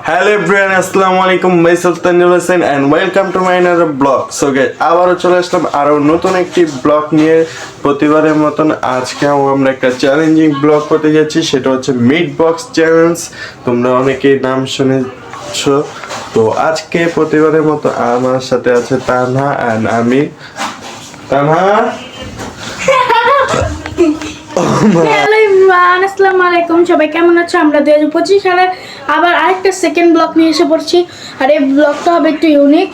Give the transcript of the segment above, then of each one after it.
Hello everyone, Assalamualaikum. Myself Tanjul Hussain and welcome to my another vlog. So guys, আবারও চলে আসলাম আরো নতুন একটি ব্লগ নিয়ে। প্রতিবারের মতন আজকে আমরা একটা চ্যালেঞ্জিং ব্লগ করতে যাচ্ছি, সেটা হচ্ছে মিট বক্স চ্যালেঞ্জ। তোমরা অনেকেই নাম শুনেছো। তো আজকে প্রতিবারের মতো আমার সাথে আছে তানহা and আমি। তানহা হ্যালো এভরিওয়ান, আসসালামু আলাইকুম। সবাই কেমন আছো? আমরা 2025 সালের আবার আরেকটা সেকেন্ড ব্লগ নিয়ে এসে পড়ছি। আর এই ব্লগটা হবে একটু ইউনিক,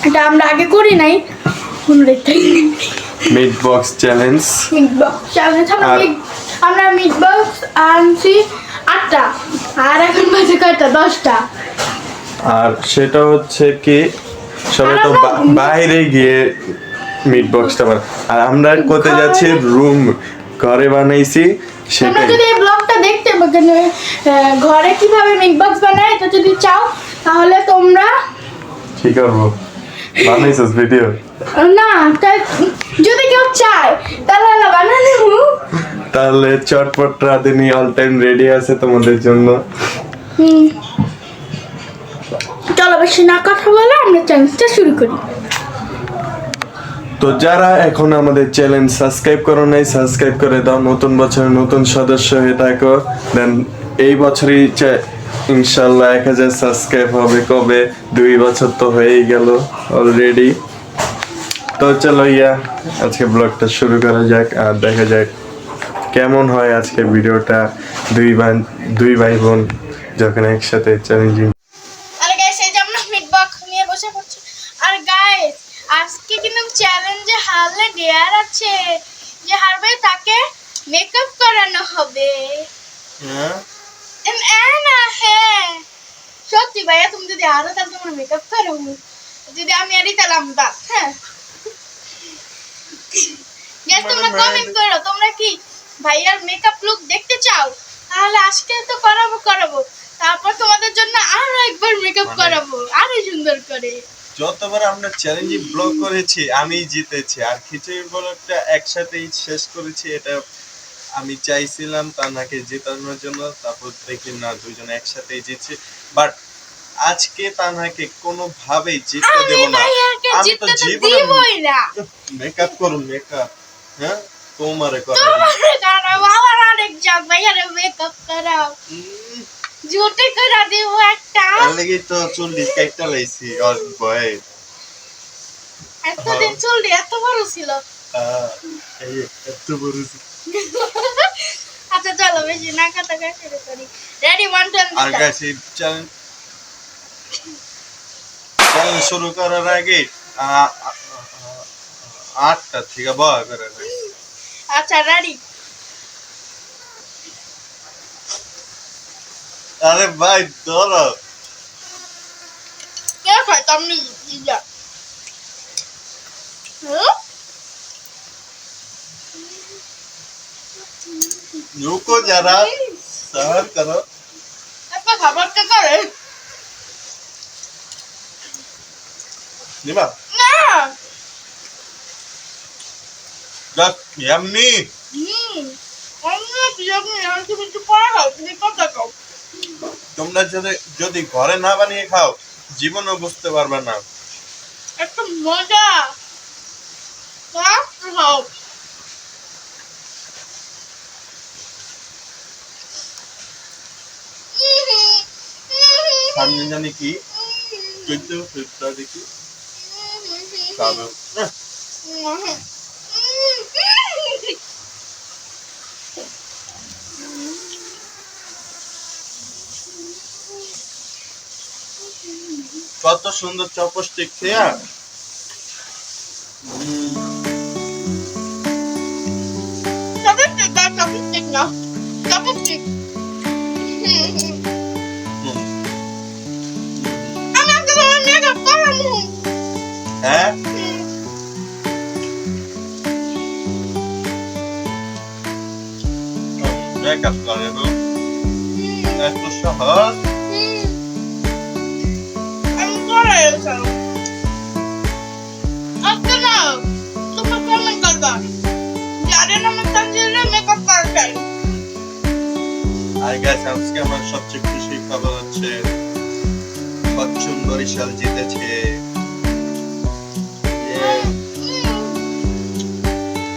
এটা আমরা আগে করি নাই। Meat box challenge. Meat box challenge আমরা মিট বক্স আনছি 8টা, আর এখন বাজে কয়টা? 10টা। আর সেটা হচ্ছে কি সবাই তো বাইরে গিয়ে মিট বক্সটা আর আমরা করতে যাচ্ছি রুম ঘরে বানাইছি তোমরা সেটাই। যদি এই ব্লগটা দেখতে ঘরে কিভাবে মিট বক্স বানায় এটা যদি চাও তাহলে তোমরা কি করবো, বানাইছিস ভিডিও? না, যদি কেউ চায় তাহলে না বানানো। তাহলে চটপট রাঁধুনি অল টাইম রেডি আছে তোমাদের জন্য। চলো বেশি না কথা বলে আমরা চ্যালেঞ্জটা শুরু করি। তো যারা এখন আমাদের চ্যানেল সাবস্ক্রাইব করো নাই, সাবস্ক্রাইব করে দাও। নতুন বছরে নতুন সদস্য হয়ে থাকো। দেন এই বছরই ইনশাল্লাহ 1000 সাবস্ক্রাইব হবে। কবে? 2 বছর তো হয়েই গেল অলরেডি। তো চলো আজকে ব্লগটা শুরু করা যাক আর দেখা যাক কেমন হয় আজকে ভিডিওটা। দুই ভাই বোন যখন একসাথে চ্যালেঞ্জিং। আর গাইস, এই যে আমরা মিট বক্স নিয়ে বসে পড়ছি। আর গাইস, আজকে কিন্তু চ্যালেঞ্জে হারলে ডেয়ার আছে, যে হারবে তাকে মেকআপ করানো হবে। হ্যাঁ না, হ্যাঁ সত্যি ভাইয়া, তুমি যদি আরো তাহলে তোমার মেকআপ করো, যদি আমি আরই তাহলে আমি বাস। হ্যাঁ গাইস, তোমরা কমেন্ট করো তোমরা কি ভাইয়ার মেকআপ লুক দেখতে চাও? তাহলে আজকে তো করাবো, তারপর তোমাদের জন্য আরো একবার মেকআপ করাবো আরো সুন্দর করে। যতবার আমরা চ্যালেঞ্জিং ব্লগ করেছি আমি জিতেছি, আর খিচুড়ি ব্লগটা একসাথেই শেষ করেছি। এটা আমি চাইছিলাম তানাকে জেতানোর জন্য, তারপর দেখি না দুইজন একসাথেই জিতছে। বাট আজকে তানাকে কোনোভাবেই জিততে দেব না। আমি তো জীবনই না মেকআপ করুন, মেকআপ হ্যাঁ তোমারে করো, আমার অনেক জান ভাইয়ার মেকআপ করাও, জুটে করে দিব একটা। লাগি তো চুল কাইটা লাইছি আর বয় এতদিন চুল এত বড় ছিল। এই এত বড়। আচ্ছা চলো বেশি না কথা শুরু করি। রেডি 1 2 আর গাইস এই চ্যালেঞ্জ শুরু করার আগে 8টা থেকে বয়া করে। আচ্ছা রেডি। আরে ভাই ধরো কে খাই তুমি যা। रुको जरा, सबर करो। একটা খাবার কে করে निभा না। जब यम्मी অন্য বিয়াকে আমি কিছু পড়া খাও, তুমি কথা খাও। তোমরা যদি ঘরে না বানিয়ে খাও জীবনও বুঝতে পারবে না। একটা মজা খাও। সামনে জানি কি কিন্তু ফিরতা দেখি খাবে। কত সুন্দর চপস্টিক খেয়া। চপস্টিক না, চপস্টিক। হ্যাঁ মেকআপ করে এত সহজ। আমি করে আজকে না তোমরা কমেন্ট করবা যাদের নামে তানজিল মেকআপ করছেন। আর গাইস আজকে আমার সবচেয়ে খুশি খবর হচ্ছে পশ্চিম বরিশাল জিতেছে।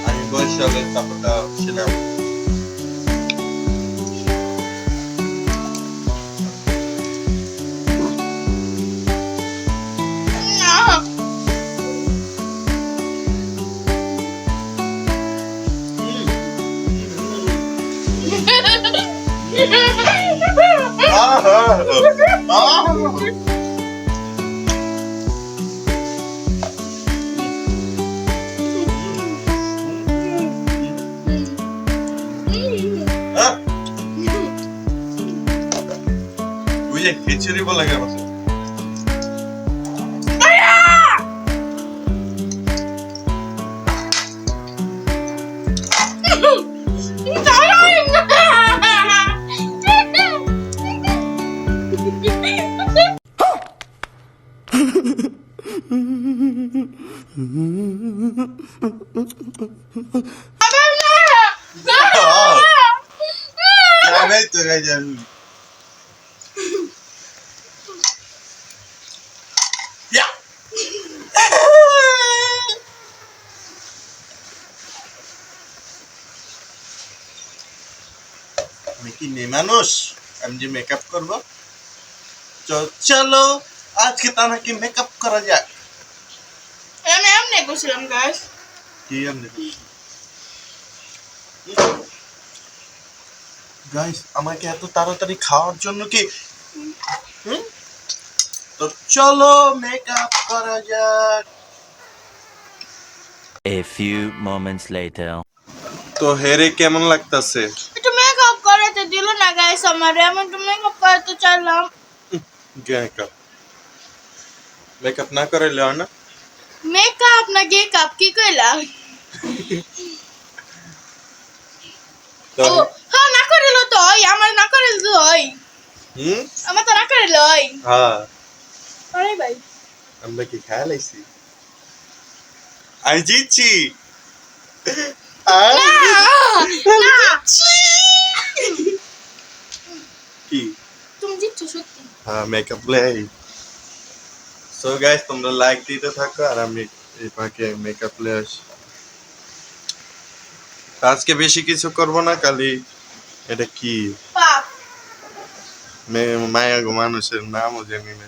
আমি বরিশালের সাপোর্টার ছিলাম। বুঝে খিচুড়ি বলে গেল। জানাই তো গাইজ আমি। আমি কি মেয়ে মানুষ, আমি যে মেকআপ করব? চলো আজকে তা নাকি মেকআপ করা যাক। আমি এমনি করছিলাম গাইস। কি আমি গাইস, আমাকে এত তাড়াতাড়ি খাওয়ার জন্য কি? তো চলো মেকআপ করা যাক। A few moments later. তো হেরে কেমন লাগতাছে? একটু মেকআপ করাতে দিল না গাইস আমারে, আমি একটু মেকআপ করাতে চাইলাম। মেকআপ মেকআপ না করাইলে হয় না? মেকআপ না গেকআপ কি কইলা? তো ও হ্যাঁ, না করিল তো ওই আমার না করিল তো ওই আমার তো না করিল ওই। হ্যাঁ, আরে ভাই আমরা কি খেয়াল আইছি? আমি জিতছি। না কি? তুমি জিতছো সত্যি। হ্যাঁ, মেকআপ লাই। সো গাইস, তোমরা লাইক দিতে থাকো আর আমি এই ফাঁকে মেকআপ লে আসি। আজকে বেশি কিছু করব না, খালি এটা কি পাপ মায়া গো, মানুষের নামও জানি না।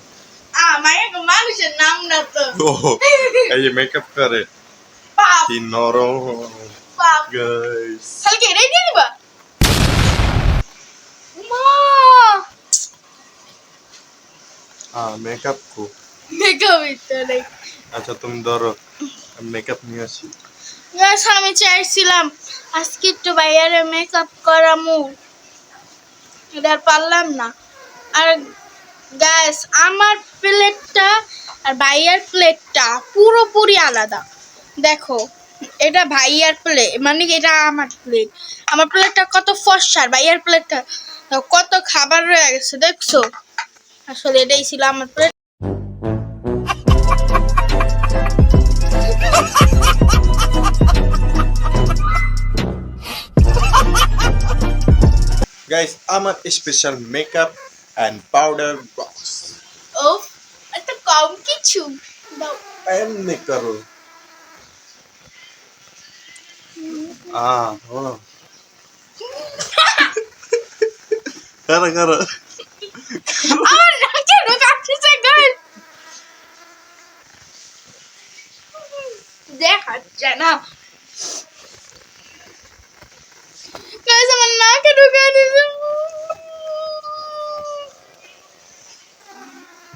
মায়া গো, মানুষের নাম না তো। ও এই যে মেকআপ করে পাপ কি নরম পাপ গাইস। কালকে এটাই দিয়ে দিবা? মা মেকআপ কো। মেকআপ ইতে নাই। আচ্ছা তুমি ধরো, মেকআপ নিয়ে আসি। গাইস আমি চাইছিলাম আজকে একটু বাইরে মেকআপ করামু, এটা আর পারলাম না। আর গাইস আমার প্লেটটা আর ভাইয়ার প্লেটটা পুরোপুরি আলাদা। দেখো এটা ভাইয়ার প্লেট, মানে এটা আমার প্লেট। আমার প্লেটটা কত ফর্সা আর ভাইয়ার প্লেটটা কত খাবার রয়ে গেছে দেখছো। আসলে এটাই ছিল আমার প্লেট। গাইস, আমার special makeup and powder box. ও এত কম কিছু দাও। এমনি করো। করো করো। আমার নাকে ঢোকাচ্ছে গাইস, দেখাচ্ছে না গাইস, আমার নাকে ঢোকা দিছে।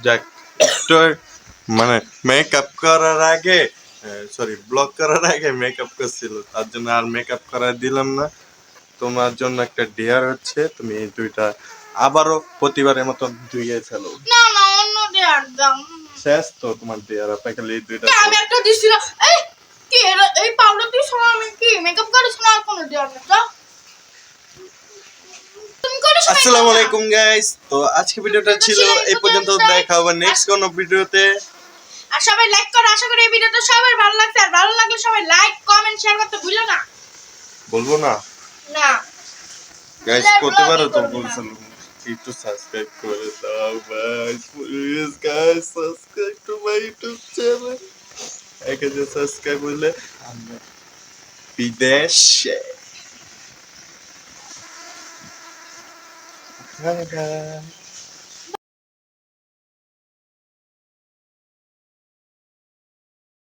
যাক, একটু মানে মেকআপ করার আগে, সরি ব্লগ করার আগে মেকআপ করছিল, তার জন্য আর মেকআপ করা দিলাম না। তোমার জন্য একটা ডেয়ার হচ্ছে, তুমি এই দুইটা আবারও প্রতিবারের মতো ধুইয়ে ফেলো। না না, অন্য দেয়ার দাম শেষ তো তোমার ডেয়ার, আপনাকে এই দুইটা। আমি একটা দিছিলাম। এই কি এই পাউডার দিয়ে সময় আমি কি মেকআপ করিস না? আর কোনো দেয়ার না তো তুমি করিস। আসসালামু আলাইকুম গাইস, তো আজকে ভিডিওটা ছিল এই পর্যন্ত। দেখা হবে নেক্সট কোন ভিডিওতে। আর সবাই লাইক করো, আশা করি এই ভিডিওটা সবার ভালো লাগছে। আর ভালো লাগলে সবাই লাইক কমেন্ট শেয়ার করতে ভুলো না। বলবো না না গাইস, করতে পারো তো বলছিলাম। একটু সাবস্ক্রাইব করে দাও ভাই, please guys, subscribe to my YouTube channel. 1000 subscribe হলে আমরা বিদেশে। Bye bye.